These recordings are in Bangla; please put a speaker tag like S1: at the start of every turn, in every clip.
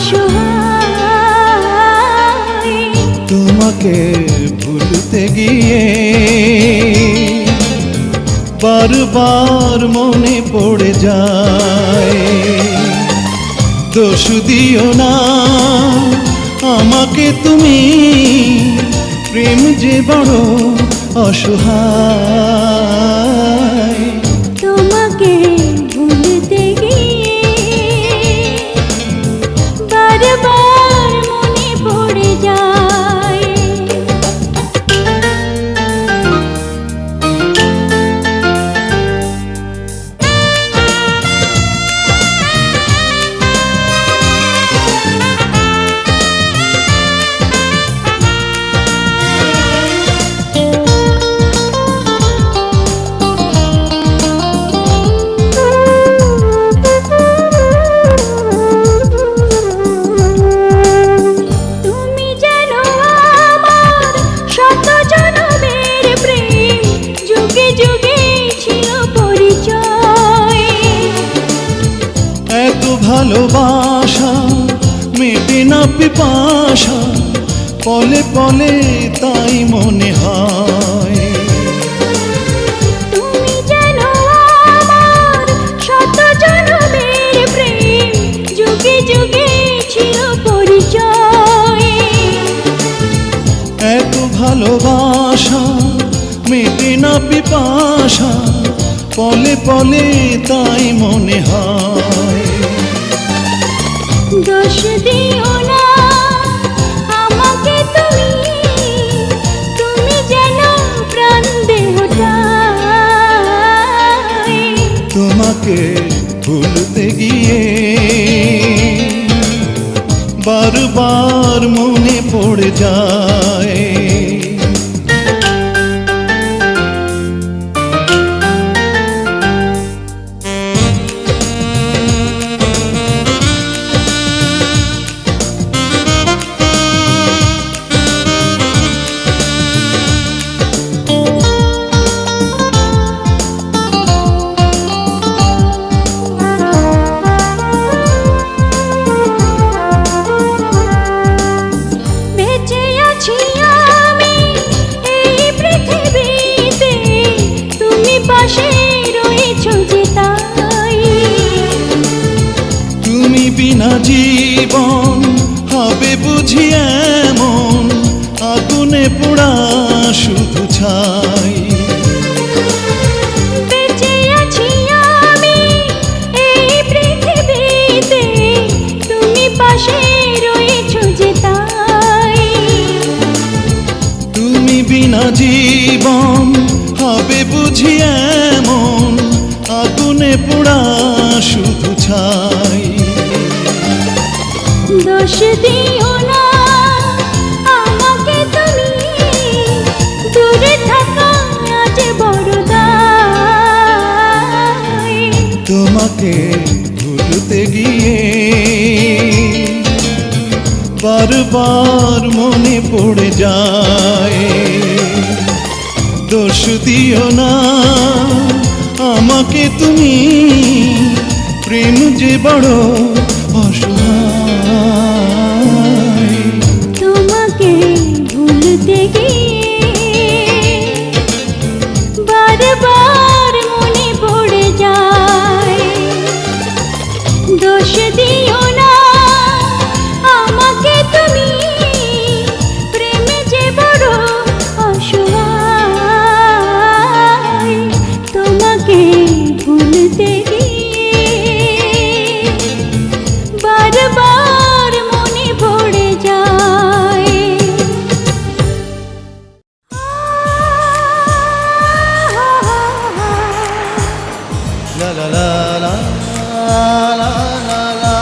S1: অসহায়।
S2: তোমাকে ভুলতে গিয়ে বারবার মনে পড়ে যায়। দোষ দিও না আমাকে তুমি, প্রেম যে বড় অসহায়।
S1: তোমাকে ভুলতে গিয়ে বারবার মনে পড়ে যায়। তুমি জানো আমার শত জনমের প্রেম, যুগে যুগে ছিল পরিচয়।
S2: এত ভালোবাসা মেটে না পিপাসা, পলে পলে তাই মনে হয়।
S1: তুমি জানো আমার শত জনমের প্রেম, যুগে যুগে ছিল পরিচয়।
S2: এত ভালোবাসা মেটে না পিপাসা, পলে পলে তাই মনে হয়।
S1: দোষ দিও না আমাকে তুমি, তুমি যেন প্রাণ দেহটাই।
S2: তোমাকে ভুলতে গিয়ে বারবার মনে পড়ে যায়।
S1: বেঁচে আছি আমি এই পৃথিবীতে, তুমি পাশে রয়েছো যে তাই।
S2: তুমি বিনা জীবন হবে বুঝি এমন, আগুনে পোড়া শুধু ছাই।
S1: বেঁচে আছি আমি এই পৃথিবীতে, তুমি পাশে রয়েছো যে তাই।
S2: তুমি বিনা জীবন হবে বুঝি এমন, আগুনে পোড়া শুধু ছাই।
S1: দোষ দিও না আমাকে তুমি, দূরে থাকা আজ বড় দায়।
S2: তোমাকে ভুলতে গিয়ে বারবার মনে পড়ে যায়। দোষ দিও না আমাকে তুমি, প্রেম যে বড় অসহায়।
S1: তোমাকে ভুলতে গিয়ে বারবার মনে পড়ে যায়। দোষ দিও না আমাকে তুমি, প্রেম যে বড় অসহায়। তোমাকে ভুলতে গিয়ে বারবার মনে পড়ে যায়।
S2: লা লা লা লা লা লা লা।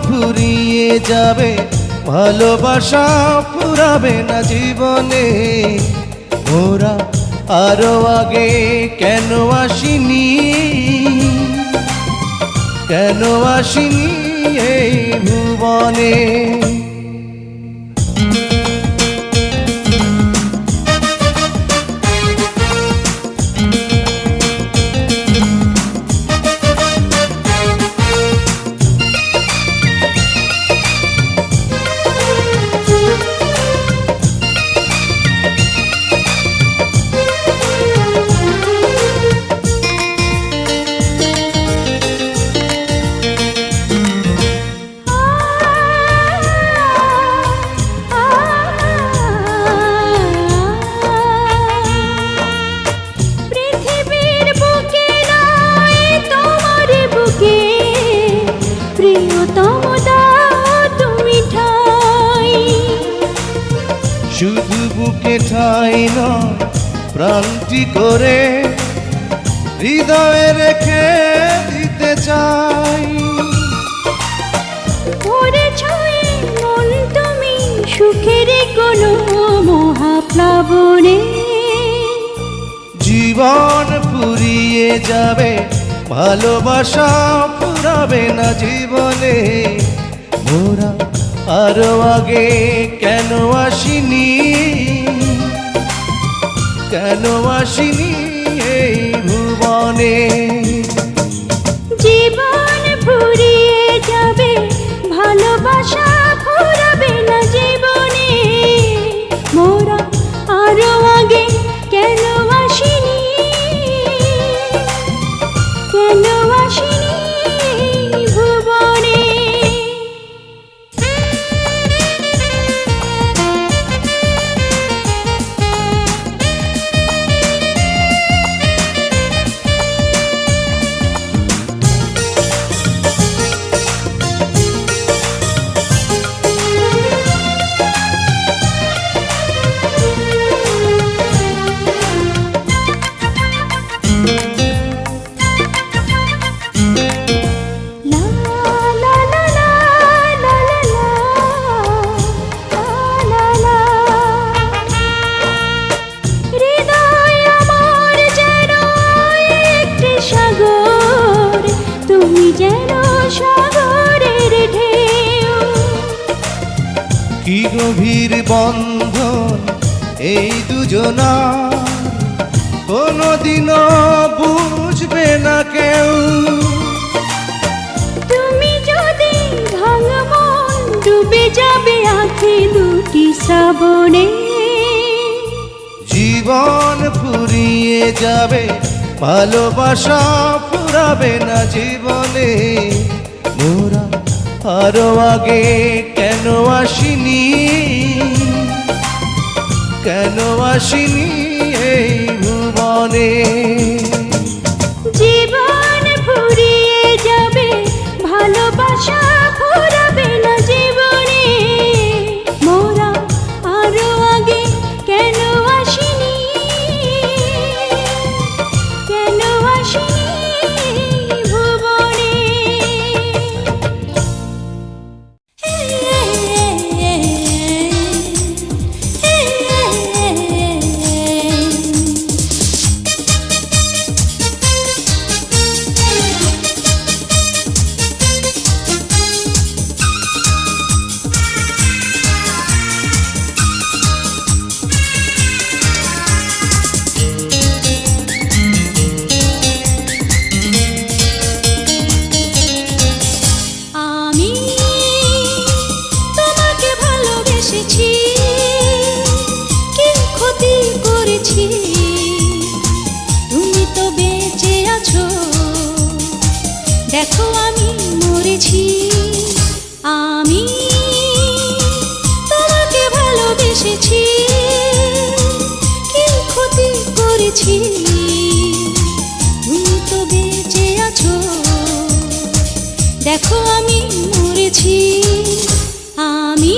S2: ফুরিয়ে যাবে, ভালোবাসা ফুরাবে না জীবনে। মোরা আরো আগে কেন আসিনি, কেন আসিনি এই ভুবনে।
S1: পৃথিবীর বুকে নয় তোমার বুকে প্রিয়তম দাও তুমি ঠাই।
S2: শুধু বুকে ঠাই নয়, প্রাণটি করে হৃদয়ে রেখে দিতে চাই।
S1: করেছই মন তুমি সুখের কোনো মহাপ্লাবনে।
S2: জীবন ফুরিয়ে যাবে, ভালোবাসা ফুরাবে না জীবনে। মোরা আরো আগে কেন আসিনি, কেন আসিনি এই ভুবনে।
S1: জীবন ফুরিয়ে যাবে, ভালোবাসা ফুরাবে না জীবনে। মোরা আরো আগে কেন আসিনি, কেন আসিনি ভুবনে। লা লা লা লা লা লা লা লা। হৃদয় আমার যেন একটি সাগর, তুমি যেন সাগরের ঢেউ।
S2: কি গভীর বন্ধন এই দুজনার, কোনদিনও বুঝবে না কেউ।
S1: তুমি যদি ভাঙা মন ডুবে যাবে আঁখি দুটি শ্রাবণে।
S2: জীবন ফুরিয়ে যাবে, ভালোবাসা ফুরাবে না জীবনে। মোরা আরো আগে কেন আসিনি, কেন আসিনি এই ভুবনে।
S1: জীবন ফুরিয়ে যাবে, ভালোবাসা ফুরাবে না জীবনে। মোরা আরো আগে কেন আসিনি, কেন আসিনি ভুবনে। আমি তোমাকে ভালোবেসেছি, কি ক্ষতি করেছি, তুমি তো বেঁচে আছো, দেখো আমি মরেছি। আমি তোমাকে ভালোবেসেছি, কি ক্ষতি করেছি, তুমি তো বেঁচে আছো, দেখো আমি মরেছি। আমি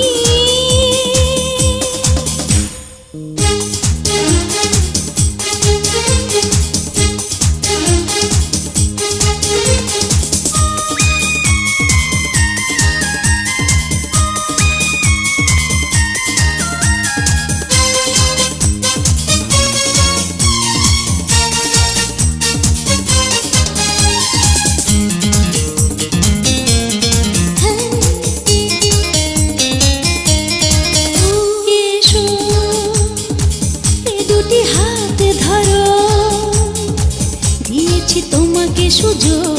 S1: দিয়েছি তোমাকে সুযোগ,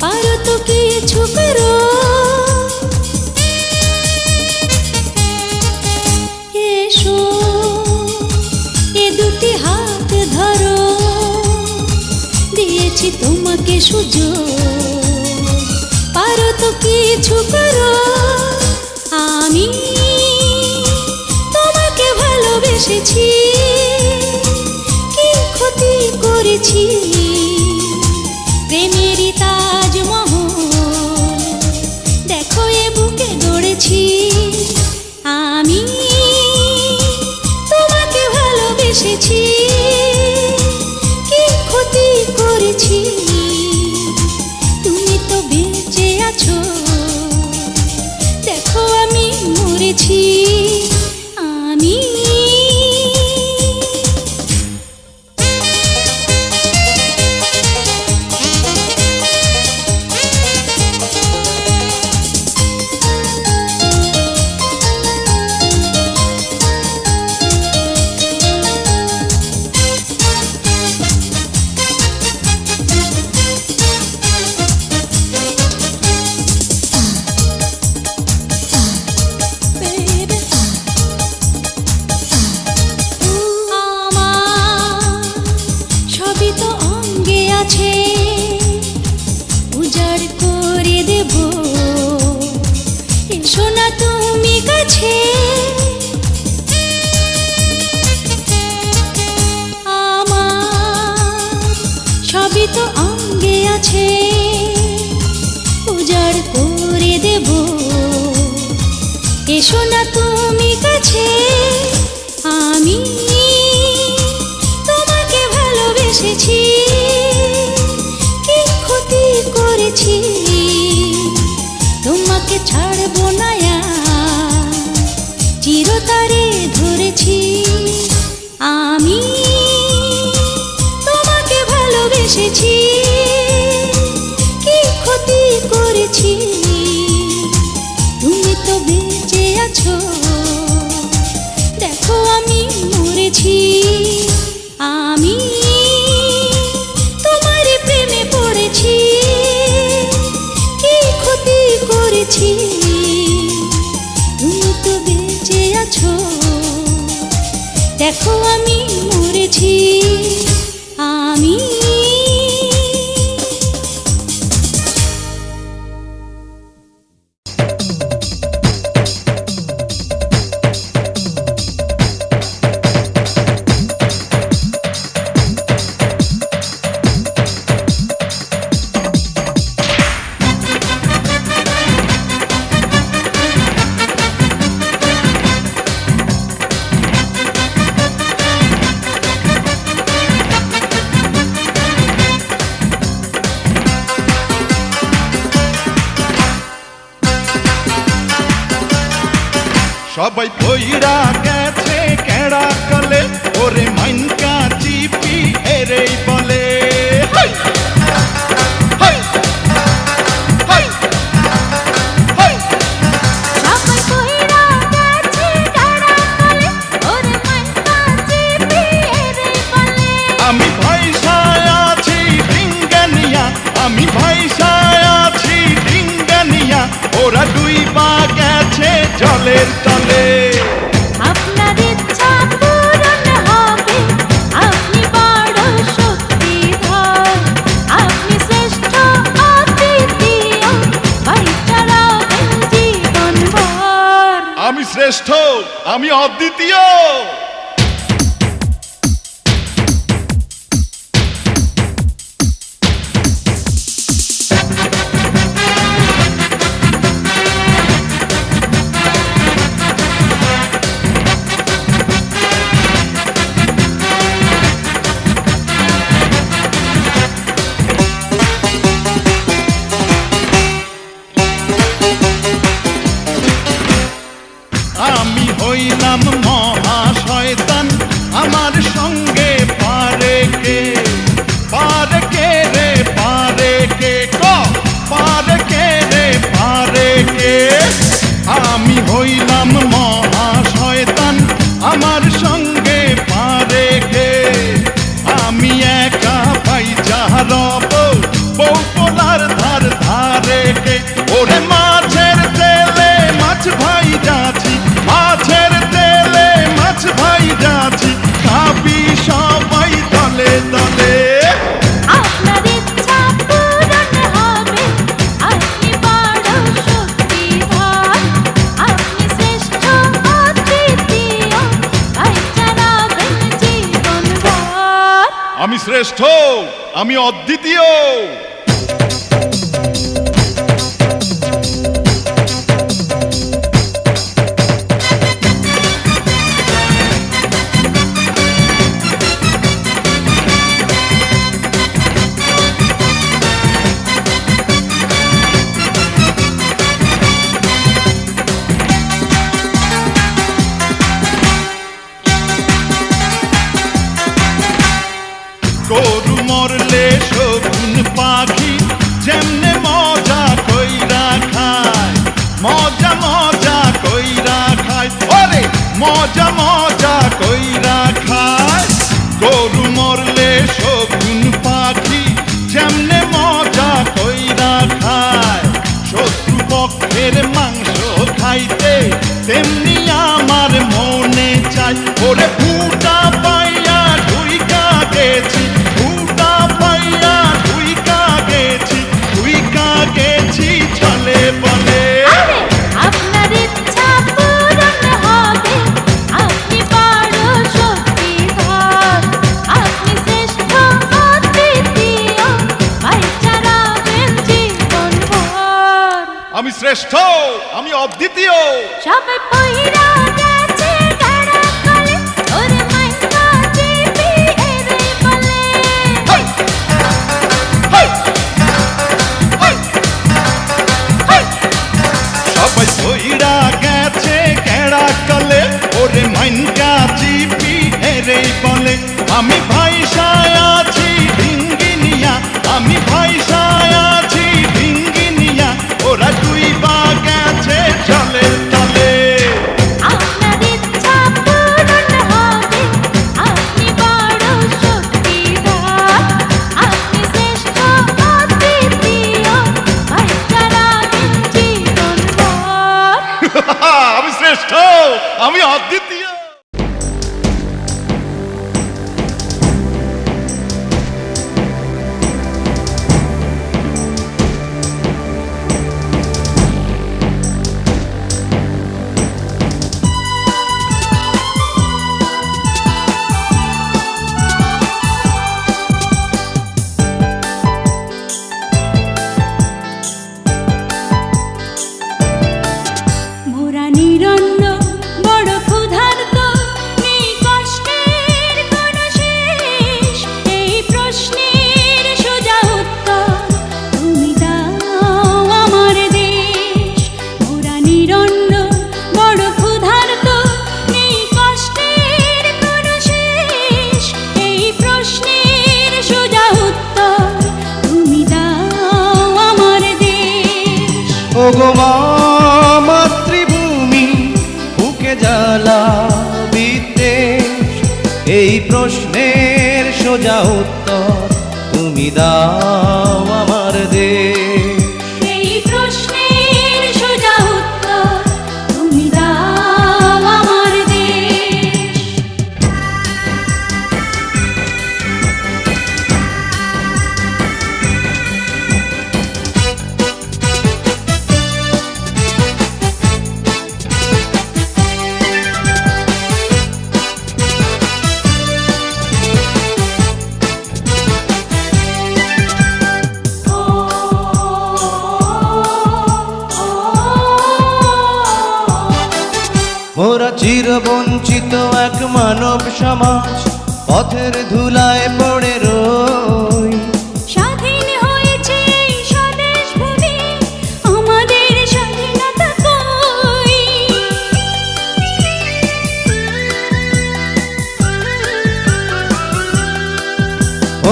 S1: পারো তো কিছু করো। এসো এ দুটি হাত ধরো, দিয়েছি তোমাকে সুযোগ, পারো তো কিছু করো। আমি তোমাকে ভালোবেসেছি, কি ক্ষতি করেছি, প্রেমেরই তাজমহল দেখো এ বুকে গড়েছি। আমি তোমাকে ভালোবেসেছি, কি ক্ষতি করেছি, তুমি তো বেঁচে আছো, দেখো আমি মরেছি। আমি উজাড় করে দেব, এসো না তুমি কাছে। আমার সবই তো অঙ্গে আছে, উজাড় করে দেব, এসো না তুমি কাছে। আমি তোমাকে ভালোবেসেছি, করেছি, তোমাকে ছাড়বো না চিরতরে ধরেছি। আমি তোমাকে ভালোবেসেছি, কি ক্ষতি করেছি, তুমি তো বেঁচে আছো, দেখো আমি মরেছি। আমি তোমার প্রেমে পড়েছি, করেছি, তুমি তো বেঁচে আছো, দেখো আমি মরেছি। আমি
S2: সবাই পইরা গেছে কেড়া কলে, ওরে মাইনকা চিপি এরেই বলে। আমি ভাইসায় আছি ডিঙ্গানিয়া, আমি ভাইসায় আছি ডিঙ্গানিয়া, ওরা দুই পা গেছে জলের তলে।
S1: আপনার ইচ্ছা পূরণ হবে, আপনি বড় শক্তিধর, আপনি শ্রেষ্ঠ অদ্বিতীয়, ভাইটা রাখেন জীবনভর।
S2: আমি শ্রেষ্ঠ, আমি অদ্বিতীয়। আমি হইলাম মহাশ
S3: আমি অদ্বিতীয়। গরু মরলে শগুন পাখি যেমনে মজা কইরা খায়, মজা মজা কইরা খায়, ওরে মজা মজা কইরা খায়। গরু মরলে শগুন পাখি যেমনে মজা কইরা খায়, শত্রু পক্ষের মাংস খাইতে তেমনি আমার মনে চাই। ওরে ফুটা পাইয়া ঢুইকা গেছি, ফুটা পাইয়া ঢুইকা গেছি, ঢুইকা গেছি চলে বলে।
S1: আরে আপনার ইচ্ছা পূরণ হবে, আপনি বড় শক্তিধর, আপনি শ্রেষ্ঠ অদ্বিতীয়, বাইচা রাখবেন জীবনভর।
S3: আমি শ্রেষ্ঠ, আমি অদ্বিতীয়।
S1: সবাই পইরা গেছে গাড়া কলে, ওরে মাইকা জিবি এরে বলে।
S3: হেই! হেই! হেই! হেই! সবাই কইরা গেছে কেড়া কলে, ওরে মাইনকা জিপি হেরেই বলে। আমি ভাইসায় আছি ডিঙ্গিনিয়া, আমি ভাইসায় আছি ডিঙ্গিনিয়া, ওরা ডুইবা গেছে জলের তলে।
S1: আপনার ইচ্ছা পূরণ হবে, আপনি বড় শক্তিধর, আপনি শ্রেষ্ঠ অদ্বিতীয়, বাইচা রাখবেন জীবনভর।
S3: আমি শ্রেষ্ঠ, আমি অদ্বিতীয়।
S1: মোরা নিরন্ন বড় ক্ষুধার্ত, নেই কষ্টের কোনো শেষ, এই প্রশ্নের সোজা উত্তর তুমি দাও আমার দেশ। মোরা নিরন্ন বড় ক্ষুধার্ত, নেই কষ্টের কোনো শেষ, এই প্রশ্নের সোজা উত্তর তুমি দাও আমার দেশ।
S2: ওগো মা মাতৃভূমি, বুকে জ্বালা বিদ্বেষ, এই প্রশ্নের সোজা উত্তর তুমি দাও আমার দেশ।
S1: এই প্রশ্নের সোজা উত্তর তুমি দাও আমার দেশ।
S2: মোরা চিরবঞ্চিত এক মানব সমাজ, পথের ধুলায় পড়ে রই।
S1: স্বাধীন হয়েছে এই স্বদেশ ভূমি, আমাদের স্বাধীনতা কই?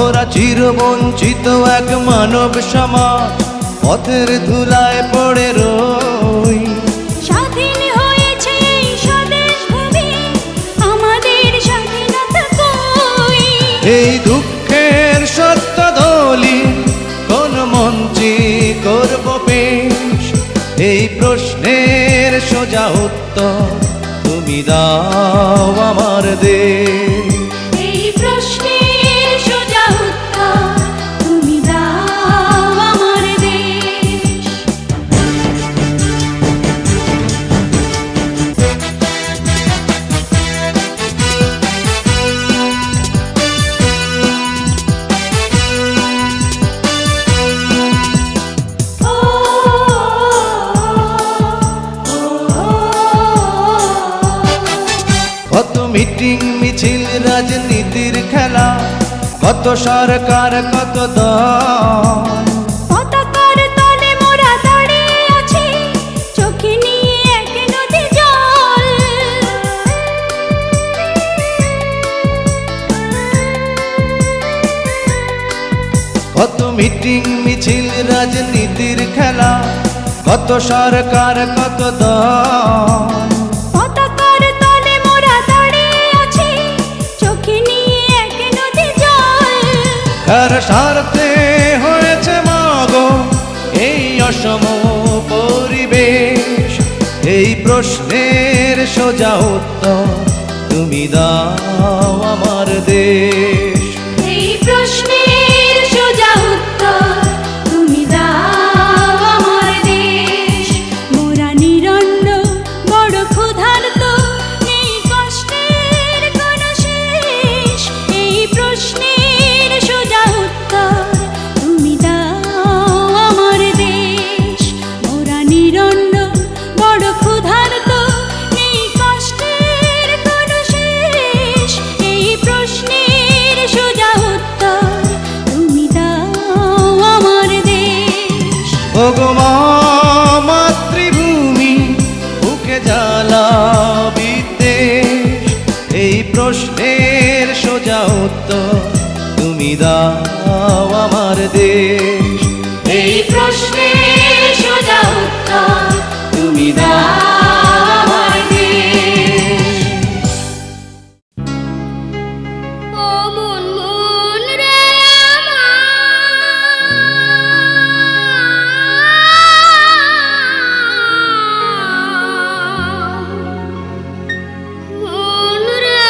S2: ওরা চিরবঞ্চিত এক মানব সমাজ, পথের ধুলায় পড়ে রই।
S1: স্বাধীন হয়েছে এই স্বদেশ ভূমি, আমাদের স্বাধীনতা কই?
S2: এই দুঃখের সত্য দলিল কোন মঞ্চে করব পেশ, এই প্রশ্নের সোজা উত্তর তুমি দাও আমার দেশ।
S1: এই প্রশ্নের সোজা উত্তর তুমি দাও আমার দেশ।
S2: কত সরকার কত দল,
S1: পতাকার তলে মোরা দাঁড়িয়ে আছি, চোখে নিয়ে এক নদী জল।
S2: কত মিটিং মিছিল রাজনীতির খেলা, কত সরকার কত দল,
S1: পতাকার তলে মোরা দাঁড়িয়ে আছি, চোখে নিয়ে এক নদী জল।
S2: কার স্বার্থে হয়েছে মাগো এই অসম পরিবেশ, এই প্রশ্নের সোজা উত্তর তুমি দাও আমার দেশ।
S1: এই প্রশ্নের সোজা উত্তর তুমি দাও আমার দেশ। মোরা নিরন্ন বড় ক্ষুধার্ত, নেই কষ্টের কোনো শেষ। এই প্রশ্নের সোজা উত্তর তুমি দাও আমার দেশ। মোরা নিরন্ন বড় ক্ষুধার্ত, নেই কষ্টের কোনো শেষ। এই প্রশ্নের সোজা উত্তর তুমি দাও আমার দেশ।
S2: ওগো মা মাতৃভূমি, বুকে জ্বালা বিদ্বেষ, এই প্রশ্নের সোজা উত্তর তুমি দাও আমার দেশ।
S1: এই প্রশ্নের সোজা উত্তর তুমি দাও আমার দেশ। ও মন মন রে মন রে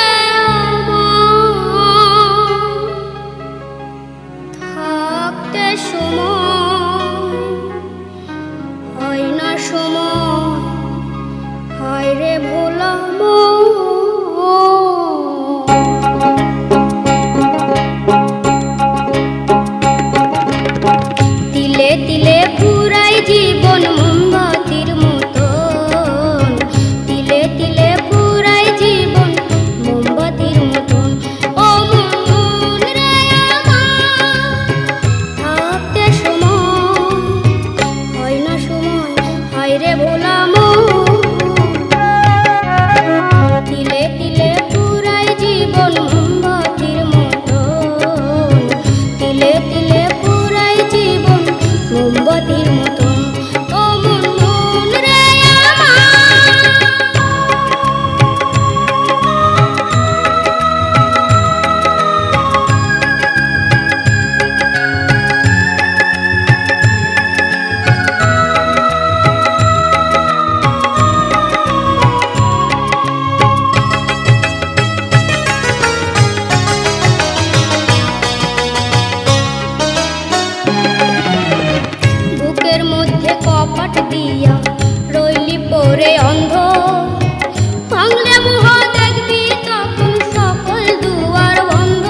S1: থাকতে সময় হয় না, সময় হায় রে ভোলা মন। তিলে তিলে পুরাই জীবন মোমবাতির মতন, তিলে তিলে পুরাই জীবন মোমবাতির মতন। ও মন রে আমার থাকতে সময় হয় না, সময় হায় রে ভোলা মন। তিলে তিলে পুরাই জীবন মোমবাতির মতন, তিলে তিলে পুরাই জীবন মোমবাতির মতন। ও মন মন রে আমার বুকের মধ্যে কপাট দিয়া রইলি পরে অন্ধ, ভাঙলে মুহ দেখবি তখন সকল দুয়ার বন্ধ।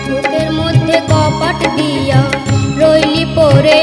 S1: বুকের মধ্যে কপাট দিয়া রইলি পরে